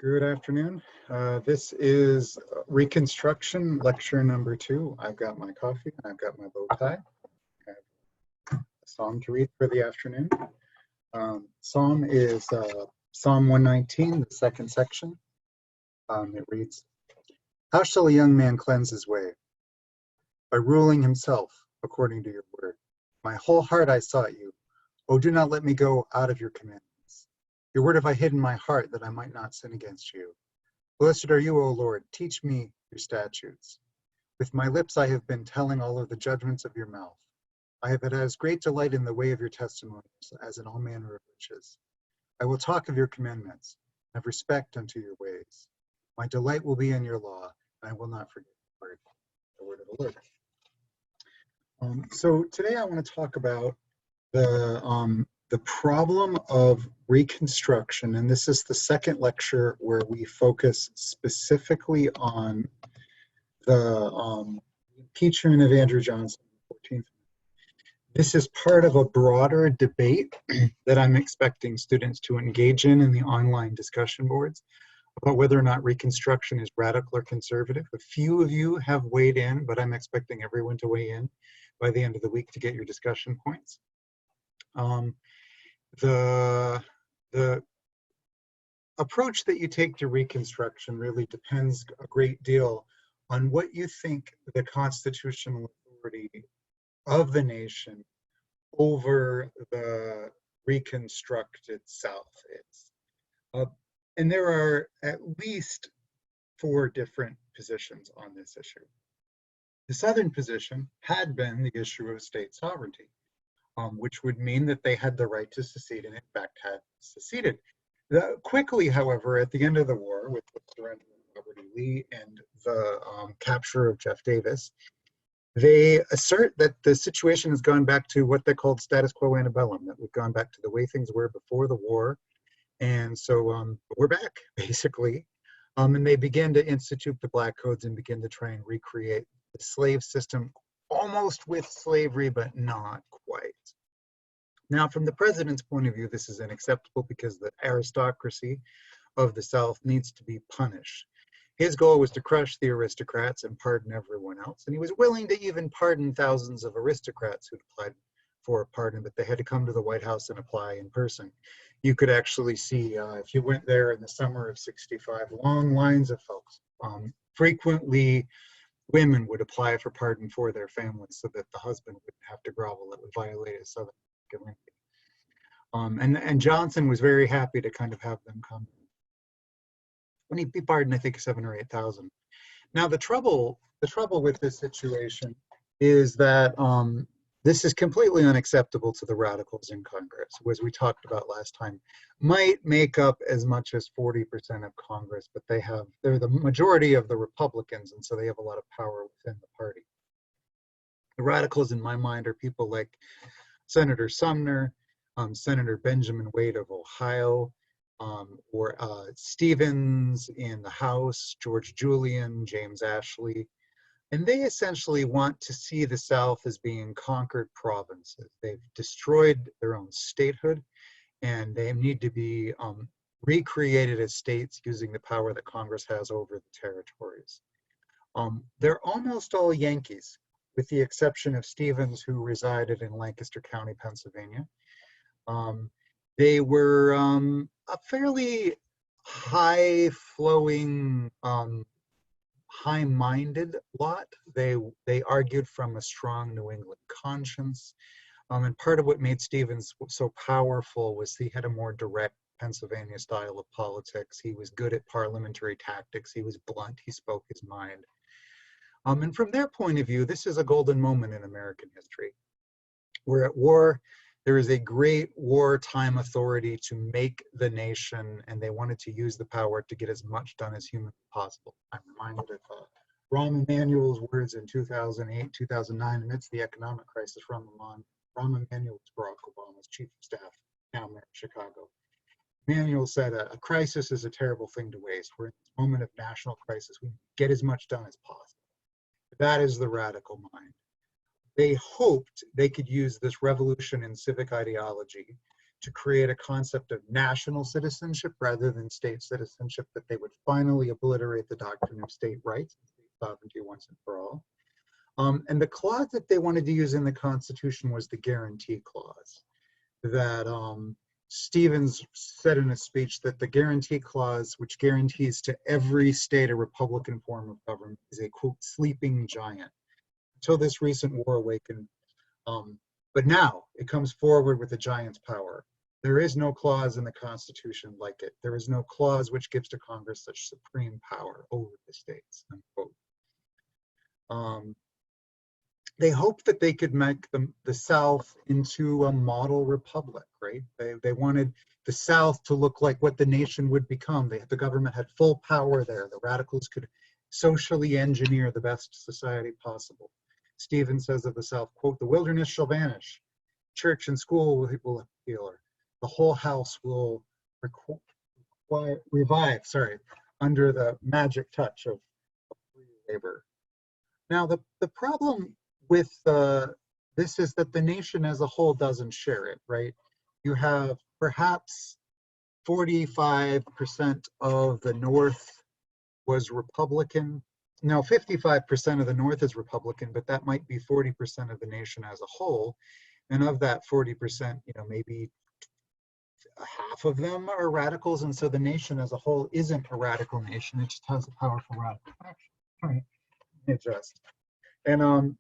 Good afternoon. This is Reconstruction Lecture number 2. I've got my coffee and I've got my bow tie. I have a psalm to read for the afternoon. Psalm is Psalm 119, the second section. It reads, "How shall a young man cleanse his way? By ruling himself according to your word. My whole heart I sought you. Oh, do not let me go out of your commandments. Your word have I hid in my heart that I might not sin against you. Blessed are you, O Lord. Teach me your statutes. With my lips I have been telling all of the judgments of your mouth. I have had as great delight in the way of your testimonies as in all manner of riches. I will talk of your commandments, and have respect unto your ways. My delight will be in your law, and I will not forget the word of the Lord." So today I want to talk about the problem of Reconstruction, and this is the second lecture where we focus specifically on the impeachment of Andrew Johnson. This is part of a broader debate that I'm expecting students to engage in the online discussion boards about whether or not Reconstruction is radical or conservative. A few of you have weighed in, but I'm expecting everyone to weigh in by the end of the week to get your discussion points. The approach that you take to Reconstruction really depends a great deal on what you think the constitutional authority of the nation over the reconstructed South is. And there are at least 4 different positions on this issue. The Southern position had been the issue of state sovereignty, which would mean that they had the right to secede and in fact had seceded. Quickly, however, at the end of the war, with the surrender of Robert E. Lee and the capture of Jeff Davis, they assert that the situation has gone back to what they called status quo antebellum, that we've gone back to the way things were before the war. And so we're back, basically. And they begin to institute the Black Codes and begin to try and recreate the slave system, almost with slavery, but not quite. Now, from the president's point of view, this is unacceptable because the aristocracy of the South needs to be punished. His goal was to crush the aristocrats and pardon everyone else. And he was willing to even pardon thousands of aristocrats who'd applied for a pardon, but they had to come to the White House and apply in person. You could actually see, if you went there in the summer of '65, long lines of folks. Frequently, women would apply for pardon for their families so that the husband wouldn't have to grovel. That would violate his Southern and Johnson was very happy to kind of have them come. When he pardoned, I think 7,000 or 8,000. Now the trouble with this situation is that this is completely unacceptable to the radicals in Congress, who, as we talked about last time, might make up as much as 40% of Congress, but they're the majority of the Republicans, and so they have a lot of power within the party. The radicals, in my mind, are people like Senator Sumner, Senator Benjamin Wade of Ohio, or Stevens in the House, George Julian, James Ashley. And they essentially want to see the South as being conquered provinces. They've destroyed their own statehood, and they need to be recreated as states using the power that Congress has over the territories. They're almost all Yankees, with the exception of Stevens, who resided in Lancaster County, Pennsylvania. They were a fairly high-flowing, high-minded lot. They argued from a strong New England conscience. And part of what made Stevens so powerful was he had a more direct Pennsylvania style of politics. He was good at parliamentary tactics. He was blunt. He spoke his mind. And from their point of view, this is a golden moment in American history. We're at war. There is a great wartime authority to make the nation, and they wanted to use the power to get as much done as humanly possible. I'm reminded of Rahm Emanuel's words in 2008, 2009, amidst the economic crisis. Rahm Emanuel was Barack Obama's chief of staff, now mayor of Chicago. Emanuel said, a crisis is a terrible thing to waste. We're in this moment of national crisis. We get as much done as possible. That is the radical mind. They hoped they could use this revolution in civic ideology to create a concept of national citizenship rather than state citizenship, that they would finally obliterate the doctrine of state rights and state sovereignty once and for all. And the clause that they wanted to use in the Constitution was the guarantee clause, that Stevens said in a speech that the guarantee clause, which guarantees to every state a Republican form of government, is a, quote, sleeping giant. Until this recent war awakened. But now it comes forward with a giant's power. There is no clause in the Constitution like it. There is no clause which gives to Congress such supreme power over the states, unquote. They hoped that they could make the South into a model republic, right? They wanted the South to look like what the nation would become. The government had full power there. The radicals could socially engineer the best society possible. Stevens says of the South, quote, "The wilderness shall vanish. Church and school will appear. The whole house will revive, under the magic touch of free labor." Now, the problem with this is that the nation as a whole doesn't share it, right? You have perhaps 45% of the North was Republican. No, 55% of the North is Republican, but that might be 40% of the nation as a whole. And of that 40%, maybe half of them are radicals. And so the nation as a whole isn't a radical nation. It just has a powerful radical faction. All right, adjust. And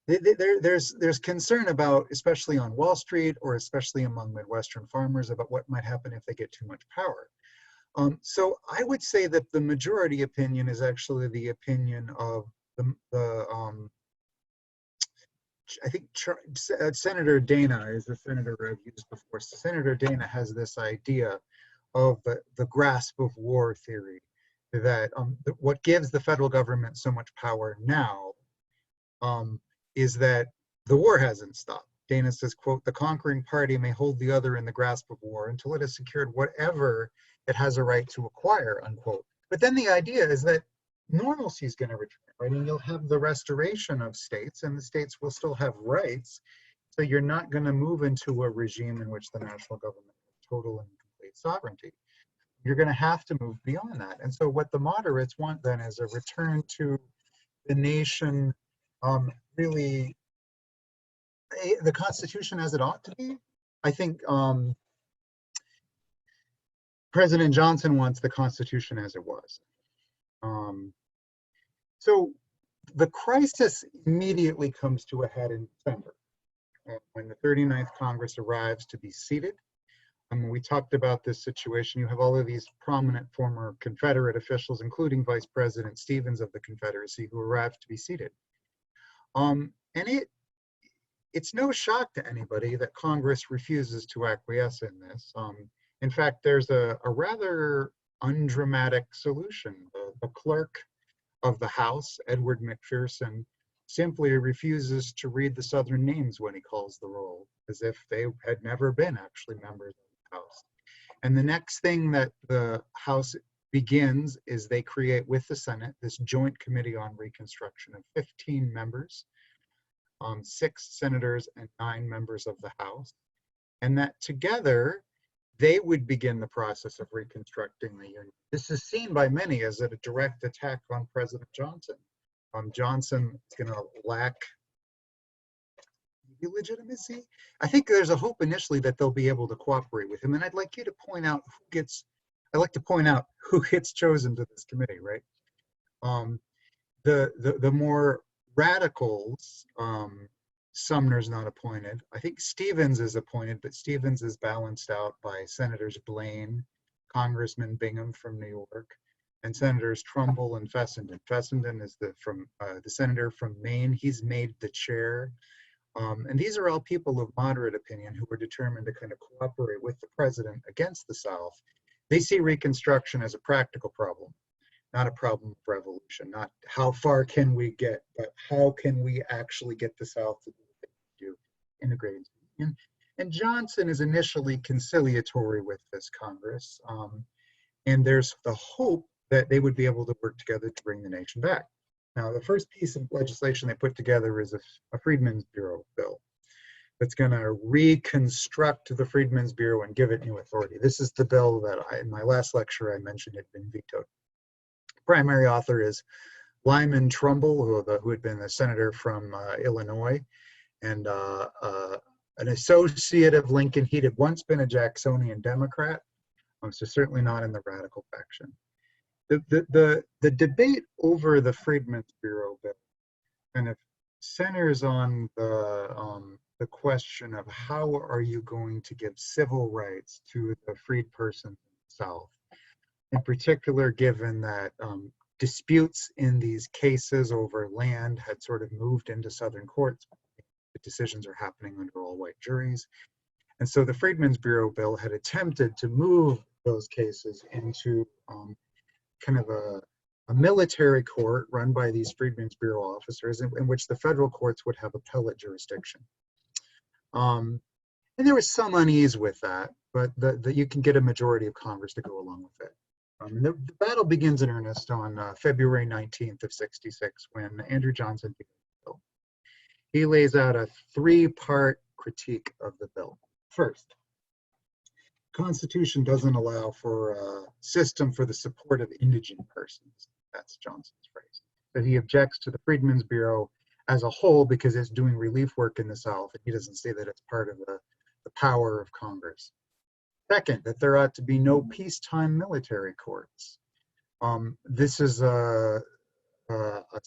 there's concern about, especially on Wall Street or especially among Midwestern farmers, about what might happen if they get too much power. So I would say that the majority opinion is actually the opinion of I think Senator Dana is the senator I've used before. So Senator Dana has this idea of the grasp of war theory, that what gives the federal government so much power now is that the war hasn't stopped. Dana says, quote, "The conquering party may hold the other in the grasp of war until it has secured whatever it has a right to acquire," unquote. But then the idea is that normalcy is going to return, right? And you'll have the restoration of states, and the states will still have rights. So you're not going to move into a regime in which the national government has total and complete sovereignty. You're going to have to move beyond that. And so what the moderates want then is a return to the nation really, the Constitution as it ought to be. I think President Johnson wants the Constitution as it was. So the crisis immediately comes to a head in December when the 39th Congress arrives to be seated. We talked about this situation. You have all of these prominent former Confederate officials, including Vice President Stevens of the Confederacy, who arrived to be seated. And it's no shock to anybody that Congress refuses to acquiesce in this. In fact, there's a rather undramatic solution. The clerk of the House, Edward McPherson, simply refuses to read the Southern names when he calls the roll, as if they had never been actually members of the House. And the next thing that the House begins is they create with the Senate this joint committee on Reconstruction of 15 members, 6 senators and 9 members of the House, and that together they would begin the process of reconstructing the Union. This is seen by many as a direct attack on President Johnson. Johnson is going to lack legitimacy. I think there's a hope initially that they'll be able to cooperate with him, and I'd like you to point out who gets chosen to this committee, right? The more radicals, Sumner's not appointed. I think Stevens is appointed, but Stevens is balanced out by Senators Blaine, Congressman Bingham from New York, and Senators Trumbull and Fessenden. Fessenden is the senator from Maine. He's made the chair. And these are all people of moderate opinion who were determined to kind of cooperate with the president against the South. They see Reconstruction as a practical problem, not a problem of revolution, not how far can we get, but how can we actually get the South to do what they do, integrate into the Union. And Johnson is initially conciliatory with this Congress. And there's the hope that they would be able to work together to bring the nation back. Now, the first piece of legislation they put together is a Freedmen's Bureau bill. that's going to reconstruct the Freedmen's Bureau and give it new authority. This is the bill that in my last lecture I mentioned had been vetoed. Primary author is Lyman Trumbull, who had been a senator from Illinois, and an associate of Lincoln. He had once been a Jacksonian Democrat, so certainly not in the radical faction. The debate over the Freedmen's Bureau bill kind of centers on the question of how are you going to give civil rights to the freed persons in the South, in particular given that disputes in these cases over land had sort of moved into Southern courts. The decisions are happening under all-white juries. And so the Freedmen's Bureau bill had attempted to move those cases into kind of a military court run by these Freedmen's Bureau officers in which the federal courts would have appellate jurisdiction. And there was some unease with that, but you can get a majority of Congress to go along with it. The battle begins in earnest on February 19th of '66 when Andrew Johnson begins the bill. He lays out a three-part critique of the bill. First, the Constitution doesn't allow for a system for the support of indigent persons. That's Johnson's phrase. That he objects to the Freedmen's Bureau as a whole because it's doing relief work in the South, and he doesn't say that it's part of the power of Congress. Second, that there ought to be no peacetime military courts. This is a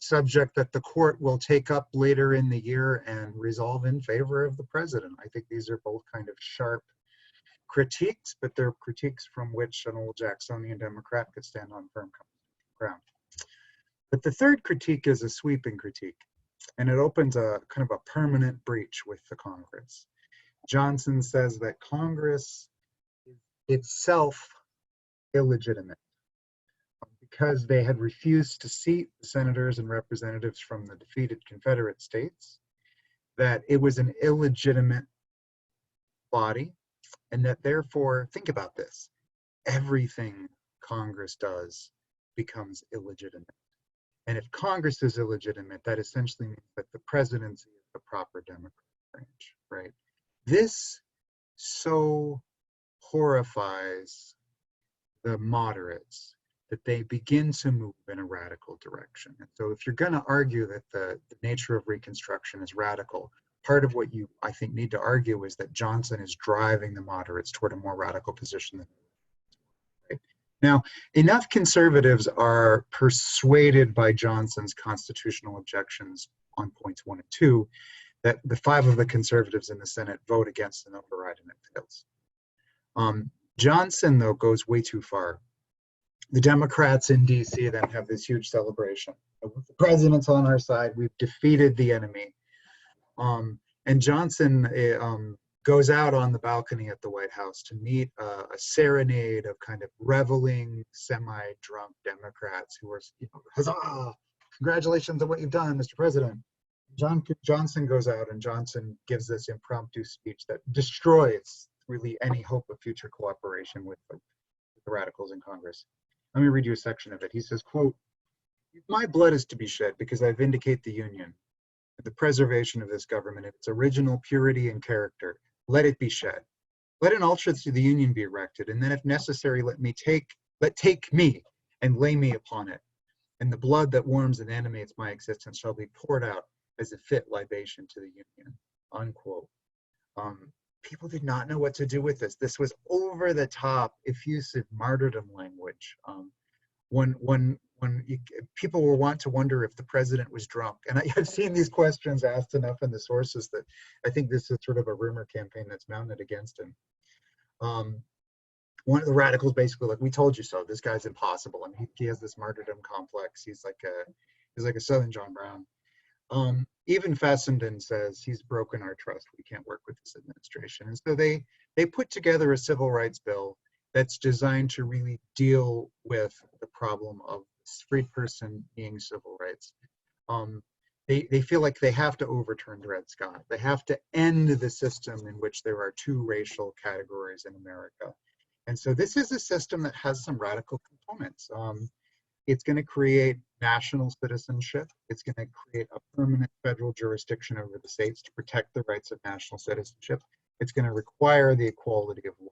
subject that the court will take up later in the year and resolve in favor of the president. I think these are both kind of sharp critiques, but they're critiques from which an old Jacksonian Democrat could stand on firm ground. But the third critique is a sweeping critique, and it opens a kind of a permanent breach with the Congress. Johnson says that Congress is itself illegitimate because they had refused to seat senators and representatives from the defeated Confederate states, that it was an illegitimate body, and that therefore, think about this, everything Congress does becomes illegitimate. And if Congress is illegitimate, that essentially means that the presidency is the proper Democratic branch, right? This so horrifies the moderates that they begin to move in a radical direction. And so if you're going to argue that the nature of Reconstruction is radical, part of what you, I think, need to argue is that Johnson is driving the moderates toward a more radical position than right? Now, enough conservatives are persuaded by Johnson's constitutional objections on points 1 and 2 that the 5 of the conservatives in the Senate vote against an override and it fails. Johnson, though, goes way too far. The Democrats in DC then have this huge celebration. The president's on our side. We've defeated the enemy. And Johnson goes out on the balcony at the White House to meet a serenade of kind of reveling, semi-drunk Democrats who are, huzzah, congratulations on what you've done, Mr. President. Johnson goes out and Johnson gives this impromptu speech that destroys really any hope of future cooperation with the radicals in Congress. Let me read you a section of it. He says, quote, "My blood is to be shed because I vindicate the Union, the preservation of this government, its original purity and character. Let it be shed. Let an altar to the Union be erected, and then if necessary, let take me and lay me upon it. And the blood that warms and animates my existence shall be poured out as a fit libation to the Union," unquote. People did not know what to do with this. This was over the top, effusive martyrdom language. When people will want to wonder if the president was drunk. And I've seen these questions asked enough in the sources that I think this is sort of a rumor campaign that's mounted against him. One of the radicals basically like, we told you so, this guy's impossible. And he has this martyrdom complex. He's like a Southern John Brown. Even Fessenden says he's broken our trust. We can't work with this administration. And so they put together a civil rights bill that's designed to really deal with the problem of freed person being civil rights. They feel like they have to overturn Dred Scott. They have to end the system in which there are 2 racial categories in America. And so this is a system that has some radical components. It's going to create national citizenship. It's going to create a permanent federal jurisdiction over the states to protect the rights of national citizenship. It's going to require the equality of law.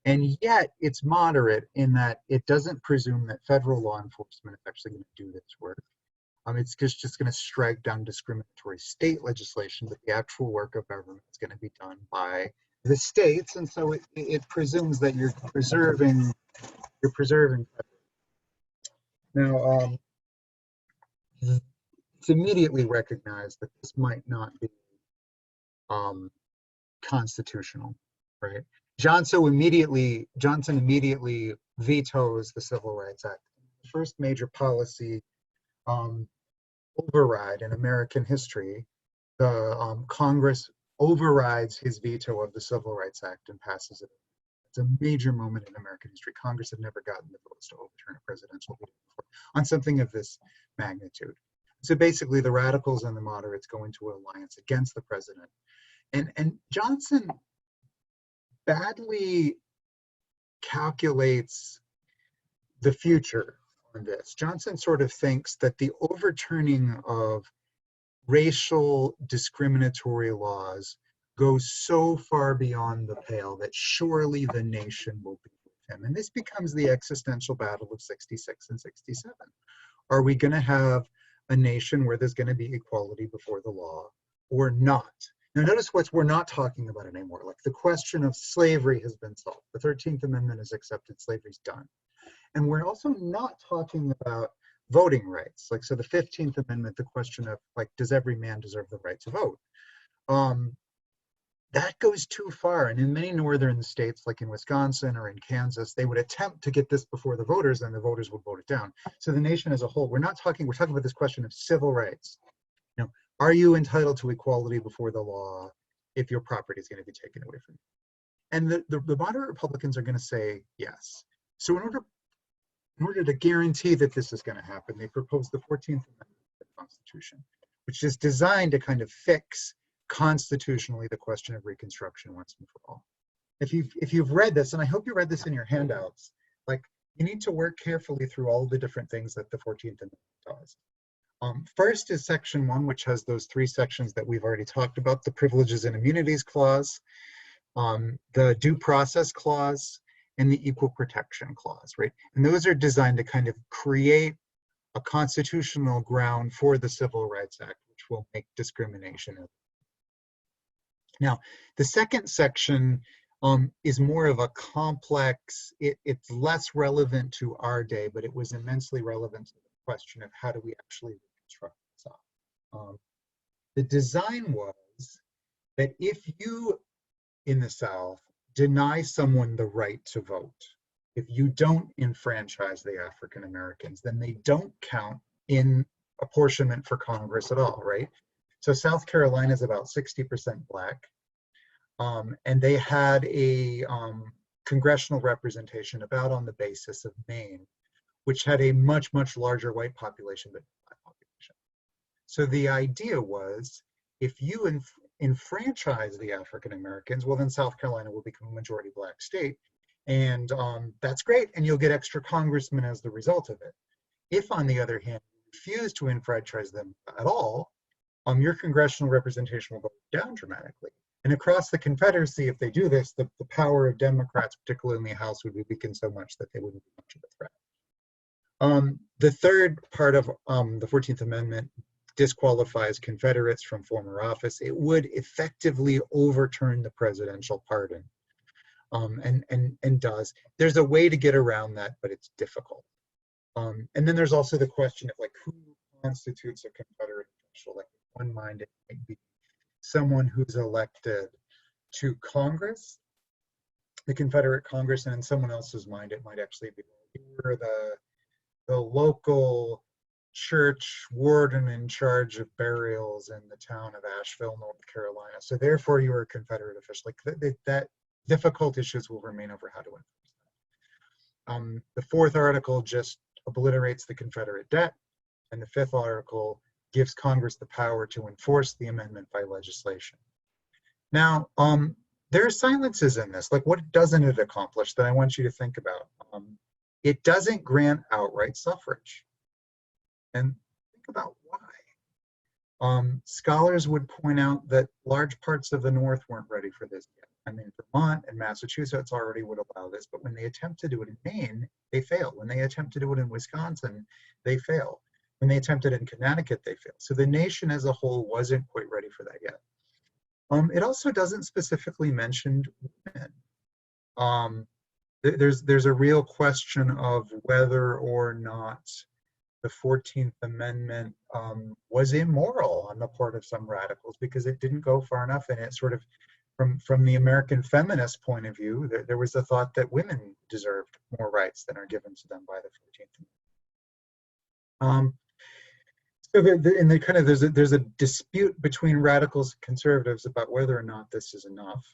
And yet it's moderate in that it doesn't presume that federal law enforcement is actually going to do this work. It's just going to strike down discriminatory state legislation, but the actual work of government is going to be done by the states. And so it presumes that you're preserving. Now, it's immediately recognized that this might not be constitutional, right? Johnson immediately vetoes the Civil Rights Act. The first major policy override in American history. The Congress overrides his veto of the Civil Rights Act and passes it. It's a major moment in American history. Congress had never gotten the votes to overturn a presidential veto before on something of this magnitude. So basically, the radicals and the moderates go into an alliance against the president. And Johnson badly calculates the future on this. Johnson sort of thinks that the overturning of racial discriminatory laws goes so far beyond the pale that surely the nation will be with him. And this becomes the existential battle of 66 and 67. Are we going to have a nation where there's going to be equality before the law or not? Now notice we're not talking about anymore. Like the question of slavery has been solved. The 13th Amendment is accepted, slavery's done. And we're also not talking about voting rights. Like, so the 15th Amendment, the question of like, does every man deserve the right to vote? That goes too far. And in many northern states, like in Wisconsin or in Kansas, they would attempt to get this before the voters and the voters would vote it down. So the nation as a whole, we're talking about this question of civil rights. You know, are you entitled to equality before the law if your property is going to be taken away from you? And the moderate Republicans are going to say yes. So in order to guarantee that this is going to happen, they propose the 14th Amendment to the Constitution, which is designed to kind of fix constitutionally the question of Reconstruction once and for all. If you've read this, and I hope you read this in your handouts, like you need to work carefully through all the different things that the 14th Amendment does. First is Section 1, which has those three sections that we've already talked about: the Privileges and Immunities Clause, the Due Process Clause, and the Equal Protection Clause, right? And those are designed to kind of create a constitutional ground for the Civil Rights Act, which will make discrimination. Now, the second section is more of a complex, it's less relevant to our day, but it was immensely relevant to the question of how do we actually reconstruct this up. The design was that if you, in the South, deny someone the right to vote, if you don't enfranchise the African Americans, then they don't count in apportionment for Congress at all, right? So South Carolina is about 60% Black, and they had a congressional representation about on the basis of Maine, which had a much, much larger white population than Black population. So the idea was, if you enfranchise the African Americans, well, then South Carolina will become a majority Black state, and that's great, and you'll get extra congressmen as the result of it. If, on the other hand, you refuse to enfranchise them at all, your congressional representation will go down dramatically. And across the Confederacy, if they do this, the power of Democrats, particularly in the House, would be weakened so much that they wouldn't be much of a threat. The third part of the 14th Amendment disqualifies Confederates from former office. It would effectively overturn the presidential pardon, and does. There's a way to get around that, but it's difficult. And then there's also the question of like who constitutes a Confederate official. Like in one mind, it might be someone who's elected to Congress, the Confederate Congress, and in someone else's mind, it might actually be you're the local church warden in charge of burials in the town of Asheville, North Carolina. So therefore, you are a Confederate official. Like that difficult issues will remain over how to enforce that. The fourth article just obliterates the Confederate debt, and the fifth article gives Congress the power to enforce the amendment by legislation. Now, there are silences in this. Like, what doesn't it accomplish that I want you to think about? It doesn't grant outright suffrage. And think about why. Scholars would point out that large parts of the North weren't ready for this yet. I mean, Vermont and Massachusetts already would allow this, but when they attempt to do it in Maine, they fail. When they attempt to do it in Wisconsin, they fail. When they attempted it in Connecticut, they fail. So the nation as a whole wasn't quite ready for that yet. It also doesn't specifically mention women. There's a real question of whether or not the 14th Amendment was immoral on the part of some radicals because it didn't go far enough, and it sort of, from the American feminist point of view, there was the thought that women deserved more rights than are given to them by the 14th Amendment. So there's a dispute between radicals and conservatives about whether or not this is enough.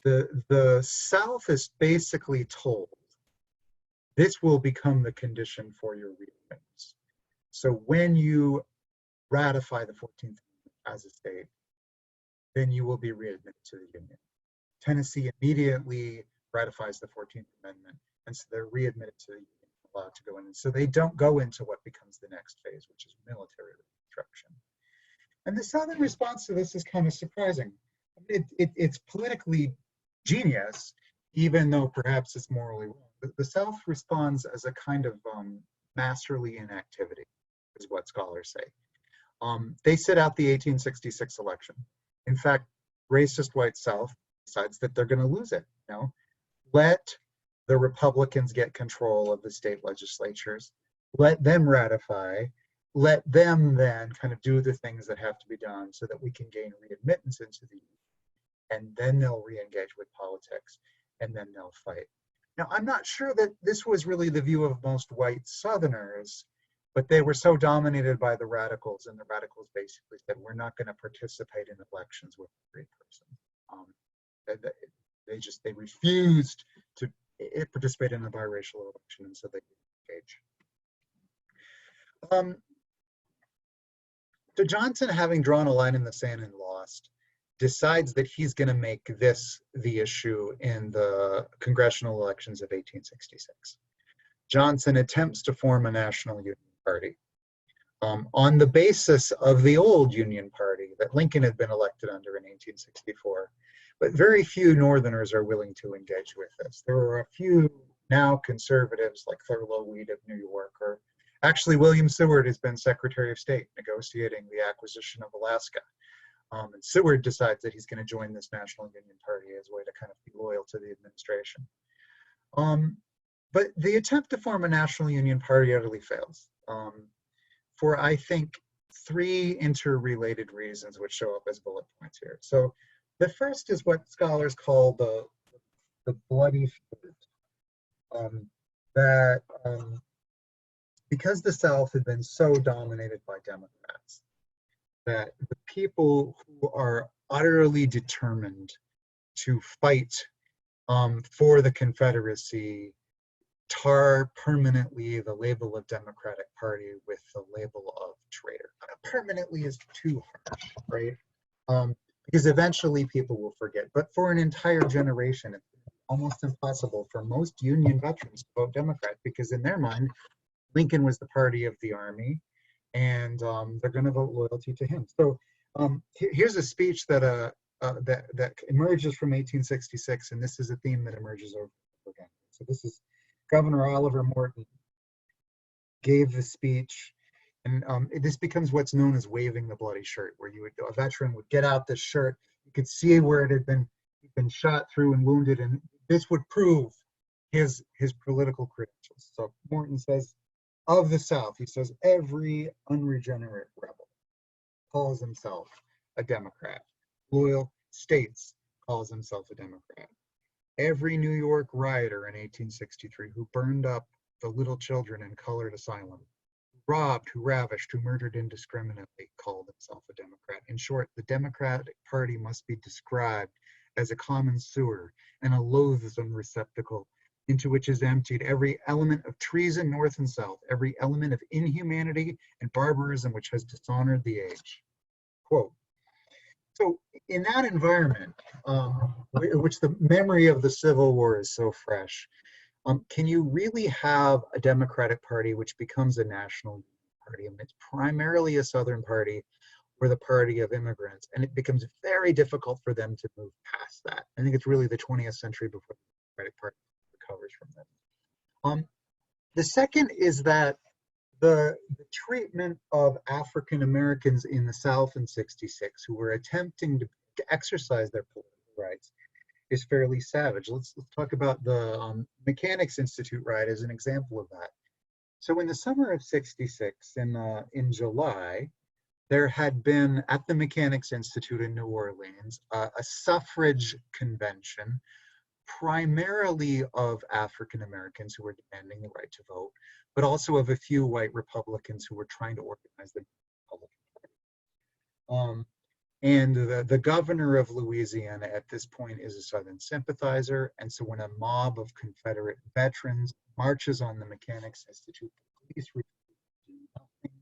The South is basically told this will become the condition for your readmissions. So when you ratify the 14th Amendment as a state, then you will be readmitted to the Union. Tennessee immediately ratifies the 14th Amendment, and so they're readmitted to the Union, allowed to go in. And so they don't go into what becomes the next phase, which is military reconstruction. And the Southern response to this is kind of surprising. It's politically genius, even though perhaps it's morally wrong. The South responds as a kind of masterly inactivity, is what scholars say. They sit out the 1866 election. In fact, racist white South decides that they're going to lose it. Let the Republicans get control of the state legislatures. Let them ratify. Let them then kind of do the things that have to be done so that we can gain readmittance into the Union. And then they'll re-engage with politics, and then they'll fight. Now, I'm not sure that this was really the view of most white Southerners, but they were so dominated by the radicals, and the radicals basically said, we're not going to participate in elections with a free person. They refused to participate in a biracial election, and so they didn't engage. So Johnson, having drawn a line in the sand and lost, decides that he's going to make this the issue in the congressional elections of 1866. Johnson attempts to form a national Union Party on the basis of the old Union Party that Lincoln had been elected under in 1864. But very few Northerners are willing to engage with this. There are a few now conservatives like Thurlow Weed of New York, or actually William Seward has been Secretary of State negotiating the acquisition of Alaska. And Seward decides that he's going to join this National Union Party as a way to kind of be loyal to the administration. But the attempt to form a National Union Party utterly fails for, I think, three interrelated reasons which show up as bullet points here. So the first is what scholars call the bloody feud. Because the South had been so dominated by Democrats, that the people who are utterly determined to fight for the Confederacy tar permanently the label of Democratic Party with the label of traitor. Permanently is too harsh, right? Because eventually people will forget. But for an entire generation, it's almost impossible for most Union veterans to vote Democrat, because in their mind, Lincoln was the party of the army, and they're going to vote loyalty to him. So here's a speech that emerges from 1866, and this is a theme that emerges over again. So this is Governor Oliver Morton gave the speech, and this becomes what's known as waving the bloody shirt, where a veteran would get out this shirt, you could see where it had been shot through and wounded, and this would prove his political credentials. So Morton says, of the South, he says, every unregenerate rebel calls himself a Democrat. Loyal States calls himself a Democrat. Every New York rioter in 1863 who burned up the little children in colored asylum, who robbed, who ravished, who murdered indiscriminately, called himself a Democrat. In short, the Democratic Party must be described as a common sewer and a loathsome receptacle into which is emptied every element of treason north and south, every element of inhumanity and barbarism which has dishonored the age. Quote. So in that environment, which the memory of the Civil War is so fresh, can you really have a Democratic Party which becomes a national party? I mean, it's primarily a Southern party or the party of immigrants, and it becomes very difficult for them to move past that. I think it's really the 20th century before the Democratic Party recovers from this. The second is that the treatment of African Americans in the South in '66 who were attempting to exercise their political rights is fairly savage. Let's talk about the Mechanics Institute riot as an example of that. So in the summer of '66, in July, there had been at the Mechanics Institute in New Orleans a suffrage convention, primarily of African Americans who were demanding the right to vote, but also of a few white Republicans who were trying to organize the Republican Party. And the governor of Louisiana at this point is a Southern sympathizer. And so when a mob of Confederate veterans marches on the Mechanics Institute, the police refuse to do nothing.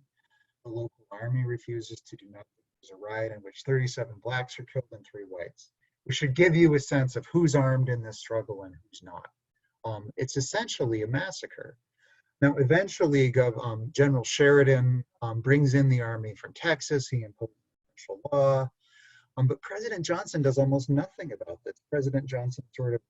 The local army refuses to do nothing. There's a riot in which 37 blacks are killed and 3 whites. We should give you a sense of who's armed in this struggle and who's not. It's essentially a massacre. Now, eventually, General Sheridan brings in the army from Texas. He imposes martial law. But President Johnson does almost nothing about this. President Johnson sort of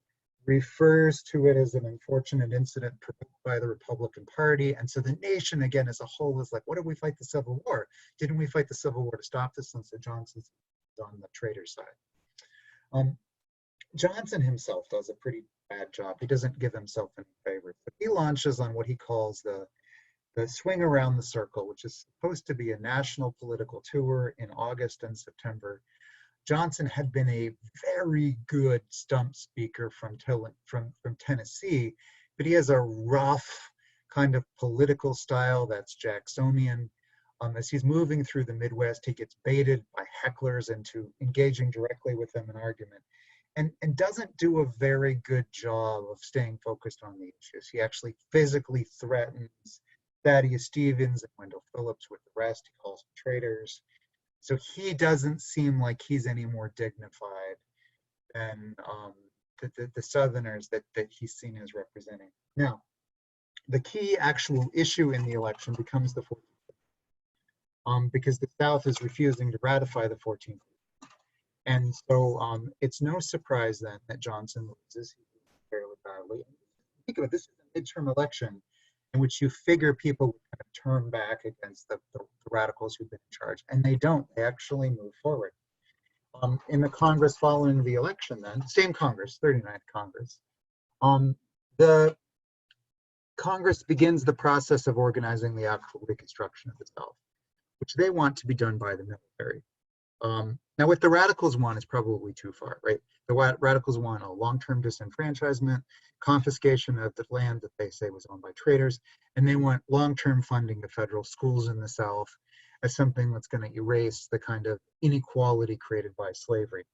refers to it as an unfortunate incident provoked by the Republican Party. And so the nation, again, as a whole, is like, what did we fight the Civil War? Didn't we fight the Civil War to stop this? And so Johnson's on the traitor side. Johnson himself does a pretty bad job. He doesn't give himself any favors. But he launches on what he calls the swing around the circle, which is supposed to be a national political tour in August and September. Johnson had been a very good stump speaker from Tennessee, but he has a rough kind of political style that's Jacksonian. As he's moving through the Midwest, he gets baited by hecklers into engaging directly with them in argument, and doesn't do a very good job of staying focused on the issues. He actually physically threatens Thaddeus Stevens and Wendell Phillips with arrest. He calls them traitors. So he doesn't seem like he's any more dignified than the Southerners that he's seen as representing. Now, the key actual issue in the election becomes the 14th, because the South is refusing to ratify the 14th. And so it's no surprise then that Johnson loses fairly badly. Think of it, this is a midterm election in which you figure people would kind of turn back against the radicals who've been in charge, and they don't. They actually move forward. In the Congress following the election then, same Congress, 39th Congress, the Congress begins the process of organizing the actual reconstruction of the South, which they want to be done by the military. Now, what the radicals want is probably too far, right? The radicals want a long-term disenfranchisement, confiscation of the land that they say was owned by traitors, and they want long-term funding of federal schools in the South as something that's going to erase the kind of inequality created by slavery.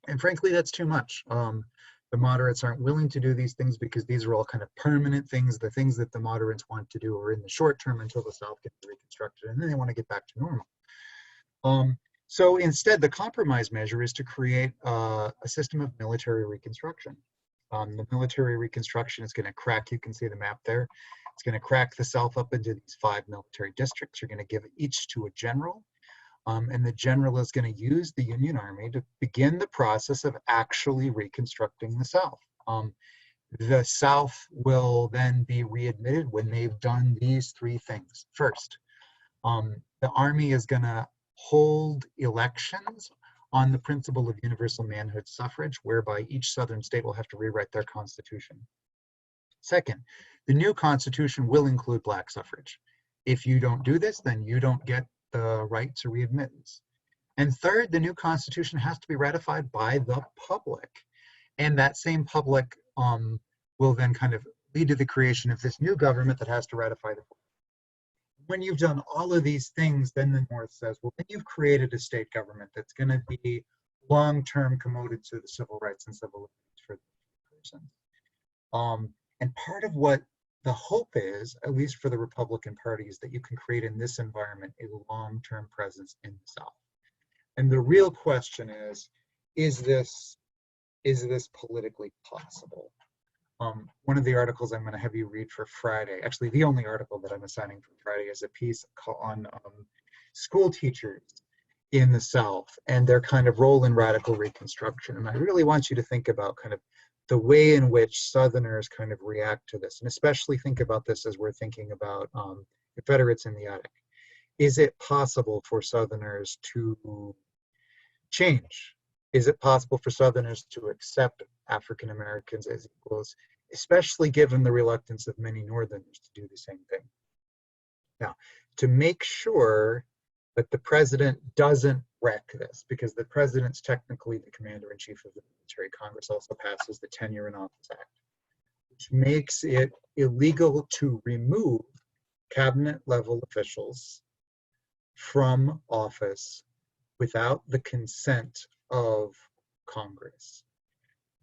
And frankly, that's too much. The moderates aren't willing to do these things because these are all kind of permanent things. The things that the moderates want to do are in the short term until the South gets reconstructed, and then they want to get back to normal. So instead, the compromise measure is to create a system of military reconstruction. The military reconstruction is going to crack, you can see the map there, it's going to crack the South up into these 5 military districts. You're going to give each to a general, and the general is going to use the Union Army to begin the process of actually reconstructing the South. The South will then be readmitted when they've done these 3 things. First, the Army is going to hold elections on the principle of universal manhood suffrage, whereby each Southern state will have to rewrite their constitution. Second, the new constitution will include black suffrage. If you don't do this, then you don't get the right to readmittance. And third, the new constitution has to be ratified by the public. And that same public will then kind of lead to the creation of this new government that has to ratify the public. When you've done all of these things, then the North says, well, then you've created a state government that's going to be long-term commoded to the civil rights and civil liberties for the person. And part of what the hope is, at least for the Republican Party, is that you can create in this environment a long-term presence in the South. And the real question is this politically possible? One of the articles I'm going to have you read for Friday, actually the only article that I'm assigning for Friday, is a piece on school teachers in the South and their kind of role in radical Reconstruction. And I really want you to think about kind of the way in which Southerners kind of react to this, and especially think about this as we're thinking about Confederates in the attic. Is it possible for Southerners to change? Is it possible for Southerners to accept African Americans as equals, especially given the reluctance of many Northerners to do the same thing? Now, to make sure that the president doesn't wreck this, because the president's technically the commander-in-chief of the military, Congress also passes the Tenure in Office Act, which makes it illegal to remove cabinet-level officials from office without the consent of Congress.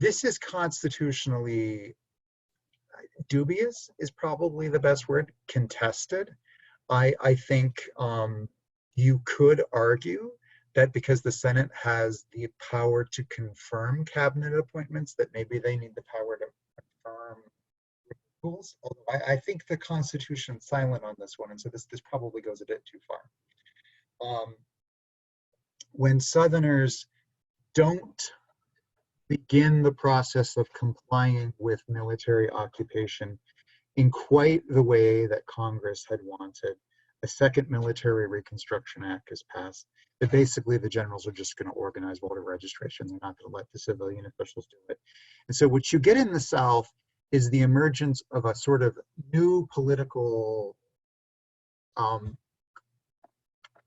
This is constitutionally dubious, is probably the best word, contested. I think you could argue that because the Senate has the power to confirm cabinet appointments, that maybe they need the power to confirm rules. Although I think the Constitution's silent on this one, and so this probably goes a bit too far. When Southerners don't begin the process of complying with military occupation in quite the way that Congress had wanted, a second Military Reconstruction Act is passed, that basically the generals are just going to organize voter registration. They're not going to let the civilian officials do it. And so what you get in the South is the emergence of a sort of new political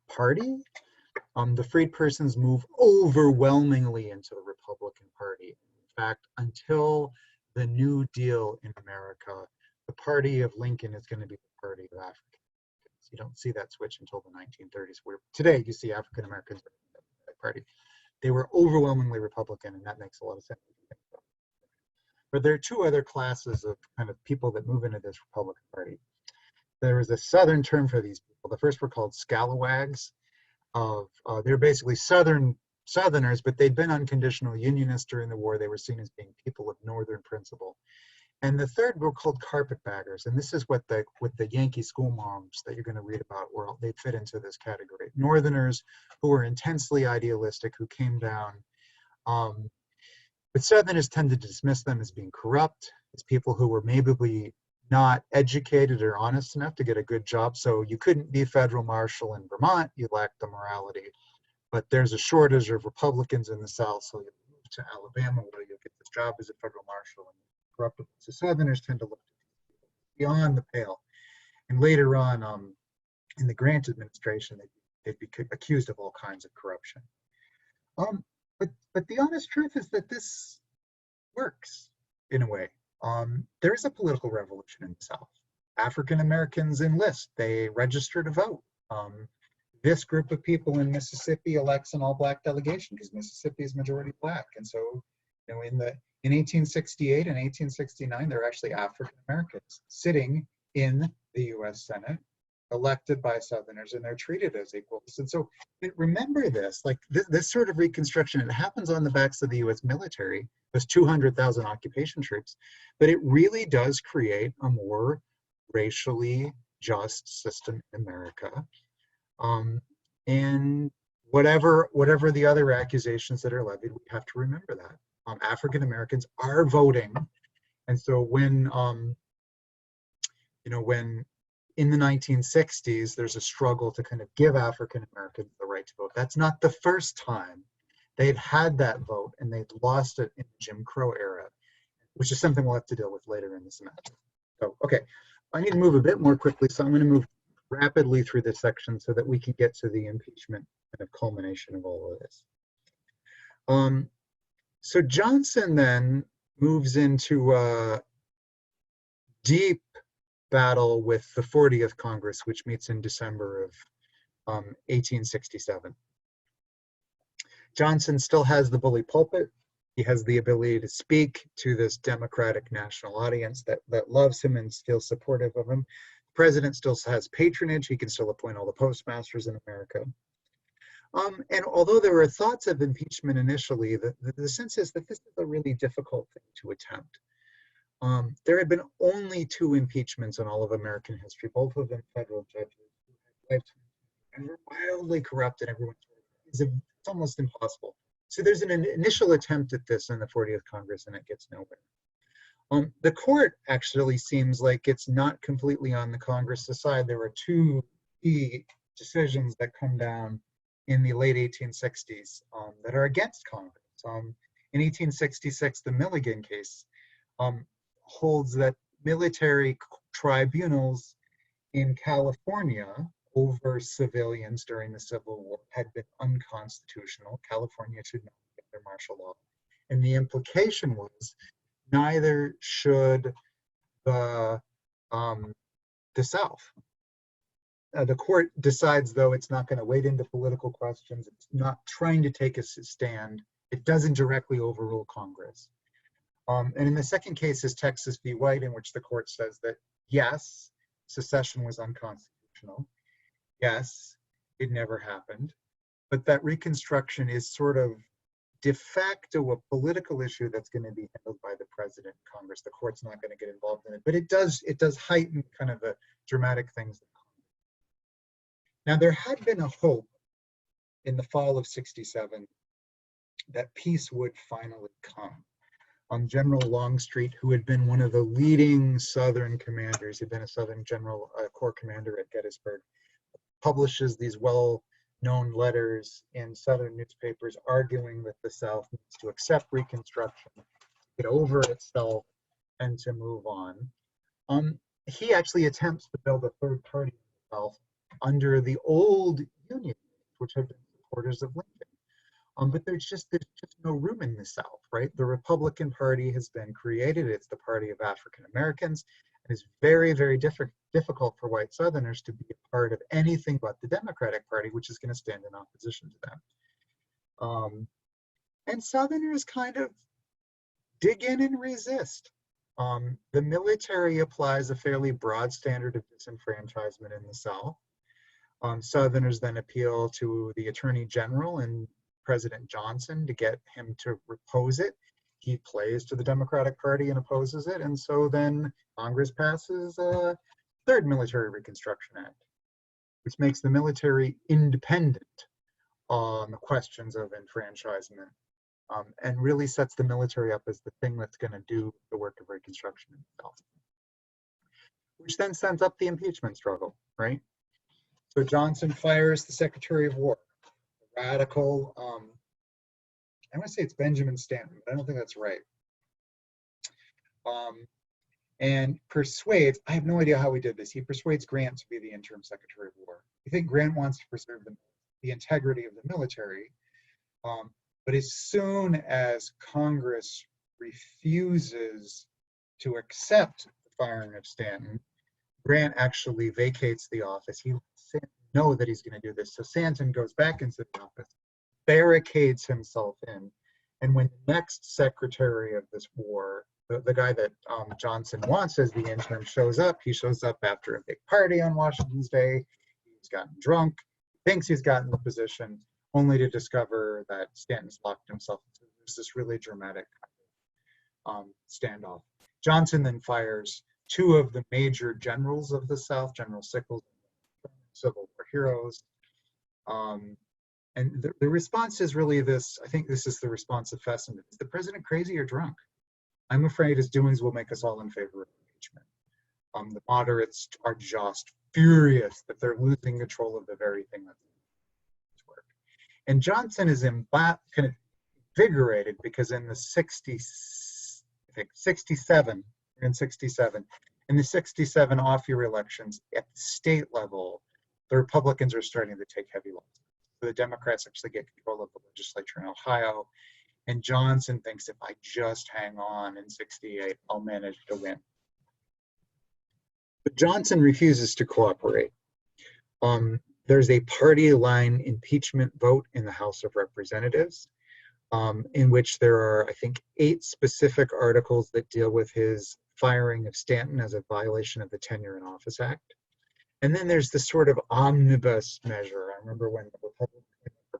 party. The freed persons move overwhelmingly into the Republican Party. In fact, until the New Deal in America, the party of Lincoln is going to be the party of Africans. You don't see that switch until the 1930s, where today you see African Americans in that party. They were overwhelmingly Republican, and that makes a lot of sense. But there are two other classes of kind of people that move into this Republican Party. There is a Southern term for these people. The first were called scalawags. They're basically Southerners, but they'd been unconditional Unionists during the war. They were seen as being people of Northern principle. And the third were called carpetbaggers, and this is what the Yankee school moms that you're going to read about, where they fit into this category. Northerners who were intensely idealistic, who came down. But Southerners tended to dismiss them as being corrupt, as people who were maybe not educated or honest enough to get a good job. So you couldn't be federal marshal in Vermont, you lacked the morality. But there's a shortage of Republicans in the South, so you move to Alabama where you'll get this job as a federal marshal and corruptible. So Southerners tend to look beyond the pale. And later on, in the Grant administration, they'd be accused of all kinds of corruption. But the honest truth is that this works in a way. There is a political revolution in the South. African Americans enlist, they register to vote. This group of people in Mississippi elects an all-black delegation because Mississippi is majority black. And so, in 1868 and 1869, there are actually African Americans sitting in the U.S. Senate, elected by Southerners, and they're treated as equals. And so remember this, like this sort of Reconstruction, it happens on the backs of the U.S. military, those 200,000 occupation troops, but it really does create a more racially just system in America. And whatever the other accusations that are levied, we have to remember that. African Americans are voting. And so when in the 1960s, there's a struggle to kind of give African Americans the right to vote. That's not the first time they'd had that vote, and they'd lost it in the Jim Crow era, which is something we'll have to deal with later in the semester. So, okay, I need to move a bit more quickly, so I'm going to move rapidly through this section so that we can get to the impeachment kind of culmination of all of this. So Johnson then moves into a deep battle with the 40th Congress, which meets in December of 1867. Johnson still has the bully pulpit. He has the ability to speak to this Democratic national audience that loves him and feels supportive of him. The president still has patronage. He can still appoint all the postmasters in America. And although there were thoughts of impeachment initially, the sense is that this is a really difficult thing to attempt. There had been only 2 impeachments in all of American history, both of them federal judges who had and were wildly corrupt, and everyone's it's almost impossible. So there's an initial attempt at this in the 40th Congress, and it gets nowhere. The court actually seems like it's not completely on the Congress's side. There were 2 key decisions that come down in the late 1860s that are against Congress. In 1866, the Milligan case holds that military tribunals in California over civilians during the Civil War had been unconstitutional. California should not be under martial law. And the implication was neither should the South. The court decides, though, it's not going to wade into political questions. It's not trying to take a stand. It doesn't directly overrule Congress. And in the second case is Texas v. White, in which the court says that, yes, secession was unconstitutional. Yes, it never happened. But that Reconstruction is sort of de facto a political issue that's going to be handled by the president and Congress. The court's not going to get involved in it. But it does heighten kind of the dramatic things. Now, there had been a hope in the fall of '67 that peace would finally come. General Longstreet, who had been one of the leading Southern commanders, he'd been a Southern General Corps commander at Gettysburg, publishes these well-known letters in Southern newspapers arguing that the South needs to accept Reconstruction, get over itself, and to move on. He actually attempts to build a third party in the South under the old Union, which had been supporters of Lincoln. But there's just no room in the South, right? The Republican Party has been created. It's the party of African Americans. And it's very, very difficult for white Southerners to be a part of anything but the Democratic Party, which is going to stand in opposition to them. And Southerners kind of dig in and resist. The military applies a fairly broad standard of disenfranchisement in the South. Southerners then appeal to the Attorney General and President Johnson to get him to oppose it. He plays to the Democratic Party and opposes it. And so then Congress passes a third Military Reconstruction Act, which makes the military independent on the questions of enfranchisement, and really sets the military up as the thing that's going to do the work of Reconstruction itself. Which then sends up the impeachment struggle, right? So Johnson fires the Secretary of War, the radical, I want to say it's Benjamin Stanton, but I don't think that's right. And persuades, I have no idea how he did this. He persuades Grant to be the interim Secretary of War. I think Grant wants to preserve the integrity of the military. But as soon as Congress refuses to accept the firing of Stanton, Grant actually vacates the office. He lets Stanton know that he's going to do this. So Stanton goes back into the office, barricades himself in. And when the next secretary of this war, the guy that Johnson wants as the interim shows up, he shows up after a big party on Washington's Day. He's gotten drunk, thinks he's gotten the position, only to discover that Stanton's locked himself into. There's this really dramatic standoff. Johnson then fires two of the major generals of the South, General Sickles, Civil War heroes. And the response is really this, I think this is the response of Fessenden. Is the president crazy or drunk? I'm afraid his doings will make us all in favor of impeachment. The moderates are just furious that they're losing control of the very thing that's work. And Johnson is kind of invigorated because in the 67, in the 67 off-year elections at the state level, the Republicans are starting to take heavy losses. So the Democrats actually get control of the legislature in Ohio. And Johnson thinks if I just hang on in 68, I'll manage to win. But Johnson refuses to cooperate. There's a party line impeachment vote in the House of Representatives, in which there are, I think, 8 specific articles that deal with his firing of Stanton as a violation of the Tenure in Office Act. And then there's this sort of omnibus measure. I remember when the Republicans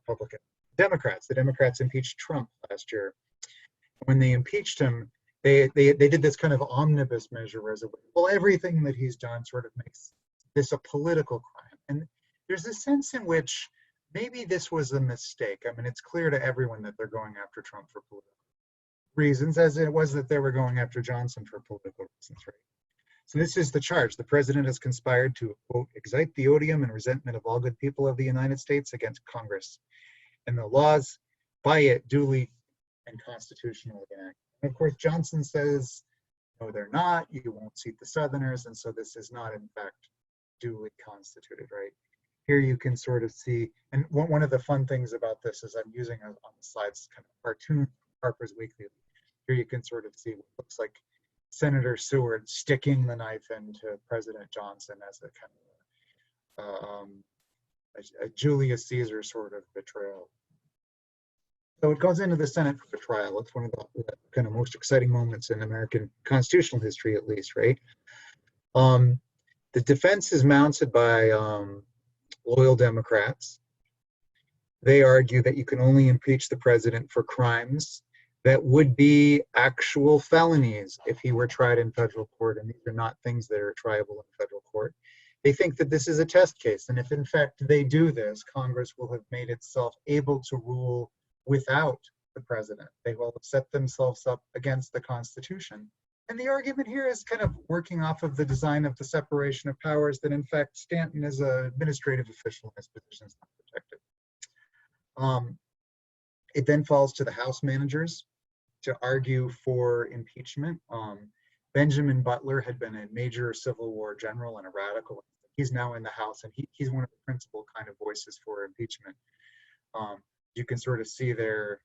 Republican. Democrats. The Democrats impeached Trump last year. When they impeached him, they did this kind of omnibus measure as a well, everything that he's done sort of makes this a political crime. And there's a sense in which maybe this was a mistake. I mean, it's clear to everyone that they're going after Trump for political reasons, as it was that they were going after Johnson for political reasons, right? So this is the charge. The president has conspired to, quote, excite the odium and resentment of all good people of the United States against Congress and the laws by it duly and constitutionally enacted. And of course, Johnson says, no, they're not. You won't seat the Southerners. And so this is not, in fact, duly constituted, right? Here you can sort of see, and one of the fun things about this is I'm using on the slides kind of cartoon Harper's Weekly. Here you can sort of see what looks like Senator Seward sticking the knife into President Johnson as a kind of a Julius Caesar sort of betrayal. So it goes into the Senate for trial. It's one of the kind of most exciting moments in American constitutional history, at least, right? The defense is mounted by loyal Democrats. They argue that you can only impeach the president for crimes that would be actual felonies if he were tried in federal court, and these are not things that are triable in federal court. They think that this is a test case, and if in fact they do this, Congress will have made itself able to rule without the president. They will have set themselves up against the Constitution. And the argument here is kind of working off of the design of the separation of powers, that in fact Stanton is an administrative official and his position is not protected. It then falls to the House managers to argue for impeachment. Benjamin Butler had been a major Civil War general and a radical. He's now in the House, and he's one of the principal kind of voices for impeachment. You can sort of see there,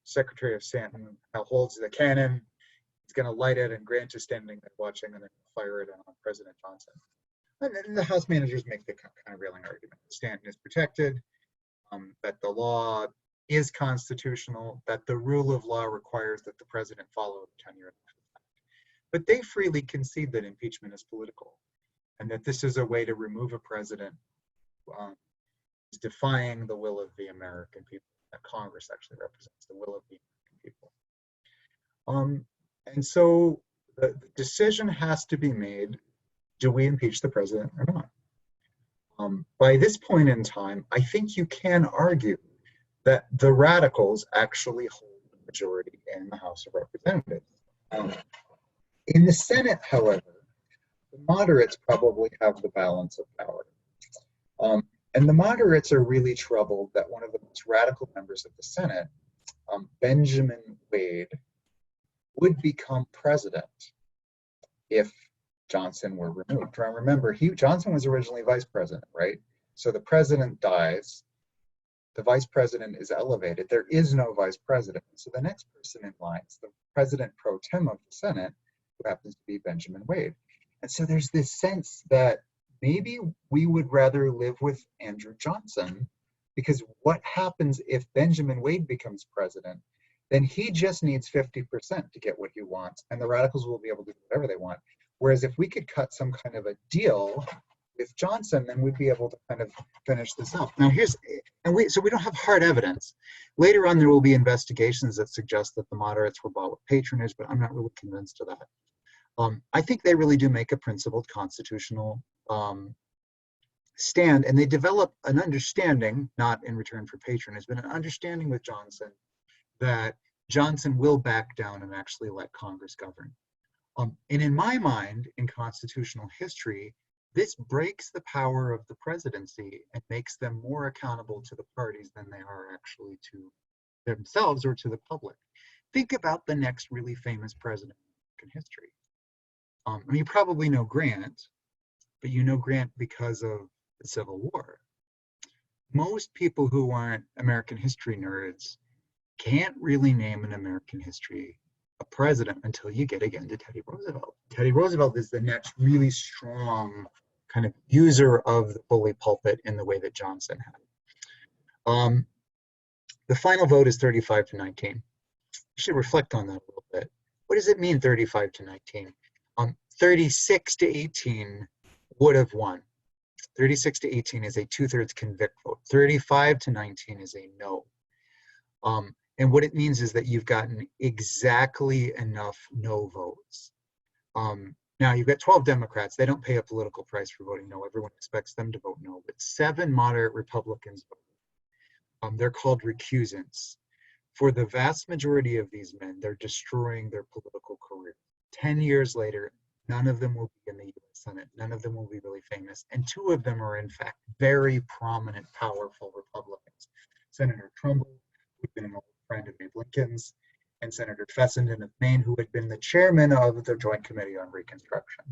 Secretary of Stanton now holds the cannon. He's going to light it, and Grant is standing there watching, and then fire it on President Johnson. And then the House managers make the kind of railing argument. Stanton is protected, that the law is constitutional, that the rule of law requires that the president follow the 10-year election act. But they freely concede that impeachment is political, and that this is a way to remove a president is defying the will of the American people, that Congress actually represents the will of the American people. And so the decision has to be made, do we impeach the president or not? By this point in time, I think you can argue that the radicals actually hold the majority in the House of Representatives. In the Senate, however, the moderates probably have the balance of power. And the moderates are really troubled that one of the most radical members of the Senate, Benjamin Wade, would become president if Johnson were removed. Now remember, Johnson was originally vice president, right? So the president dies, the vice president is elevated. There is no vice president. So the next person in line is the president pro tem of the Senate, who happens to be Benjamin Wade. And so there's this sense that maybe we would rather live with Andrew Johnson, because what happens if Benjamin Wade becomes president? Then he just needs 50% to get what he wants, and the radicals will be able to do whatever they want. Whereas if we could cut some kind of a deal with Johnson, then we'd be able to kind of finish this up. Now so we don't have hard evidence. Later on, there will be investigations that suggest that the moderates were bought with patronage, but I'm not really convinced of that. I think they really do make a principled constitutional stand, and they develop an understanding, not in return for patronage, but an understanding with Johnson that Johnson will back down and actually let Congress govern. And in my mind, in constitutional history, this breaks the power of the presidency and makes them more accountable to the parties than they are actually to themselves or to the public. Think about the next really famous president in American history. I mean, you probably know Grant, but you know Grant because of the Civil War. Most people who aren't American history nerds can't really name an American history a president until you get again to Teddy Roosevelt. Teddy Roosevelt is the next really strong kind of user of the bully pulpit in the way that Johnson had. The final vote is 35-19. You should reflect on that a little bit. What does it mean, 35-19? 36-18 would have won. 36 to 18 is a 2/3 convict vote. 35 to 19 is a no. And what it means is that you've gotten exactly enough no votes. Now you've got 12 Democrats. They don't pay a political price for voting no. Everyone expects them to vote no, but 7 moderate Republicans vote. They're called recusants. For the vast majority of these men, they're destroying their political career. 10 years later, none of them will be in the US Senate. None of them will be really famous. And 2 of them are, in fact, very prominent, powerful Republicans. Senator Trumbull, who'd been an old friend of Abe Lincoln's, and Senator Fessenden of Maine, who had been the chairman of the Joint Committee on Reconstruction.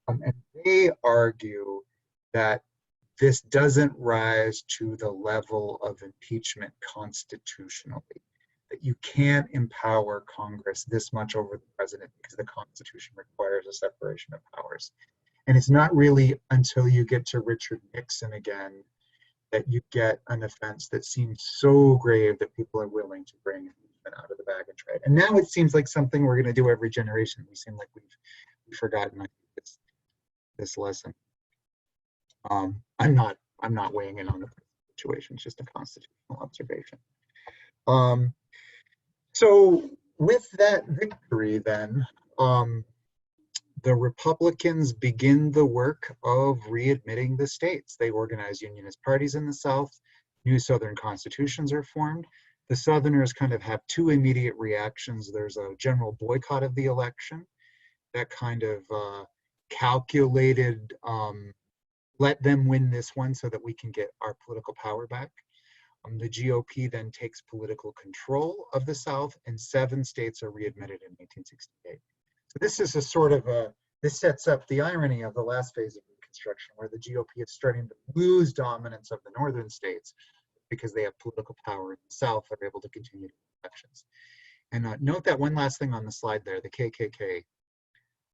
And they argue that this doesn't rise to the level of impeachment constitutionally, that you can't empower Congress this much over the president because the Constitution requires a separation of powers. And it's not really until you get to Richard Nixon again that you get an offense that seems so grave that people are willing to bring impeachment out of the bag and try it. And now it seems like something we're going to do every generation. We seem like we've forgotten this lesson. I'm not weighing in on the situation. It's just a constitutional observation. So with that victory, then, the Republicans begin the work of readmitting the states. They organize unionist parties in the South. New Southern constitutions are formed. The Southerners kind of have 2 immediate reactions. There's a general boycott of the election, that kind of calculated, let them win this one so that we can get our political power back. The GOP then takes political control of the South, and 7 states are readmitted in 1868. So this is a sort of this sets up the irony of the last phase of Reconstruction, where the GOP is starting to lose dominance of the northern states because they have political power in the South, they're able to continue elections. And note that one last thing on the slide there, the KKK.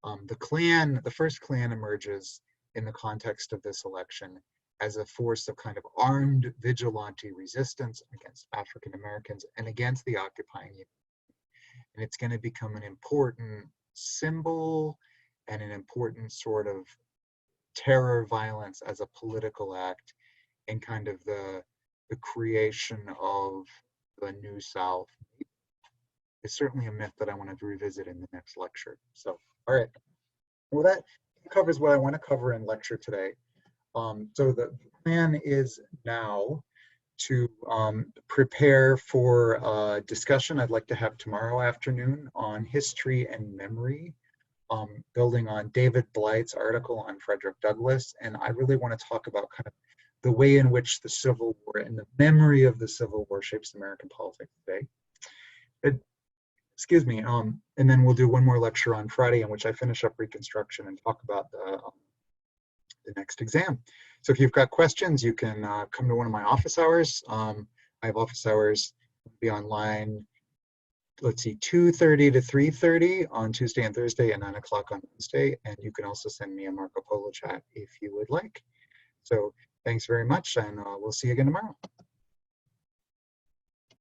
The first Klan emerges in the context of this election as a force of kind of armed vigilante resistance against African Americans and against the occupying Union. And it's going to become an important symbol and an important sort of terror violence as a political act in kind of the creation of the New South. It's certainly a myth that I want to revisit in the next lecture. So, all right. Well, that covers what I want to cover in lecture today. So the plan is now to prepare for a discussion I'd like to have tomorrow afternoon on history and memory, building on David Blythe's article on Frederick Douglass. And I really want to talk about kind of the way in which the Civil War and the memory of the Civil War shapes American politics today. Excuse me. And then we'll do one more lecture on Friday in which I finish up Reconstruction and talk about the next exam. So if you've got questions, you can come to one of my office hours. I have office hours, be online, let's see, 2:30 to 3:30 on Tuesday and Thursday, and 9 o'clock on Wednesday. And you can also send me a Marco Polo chat if you would like. So thanks very much, and we'll see you again tomorrow.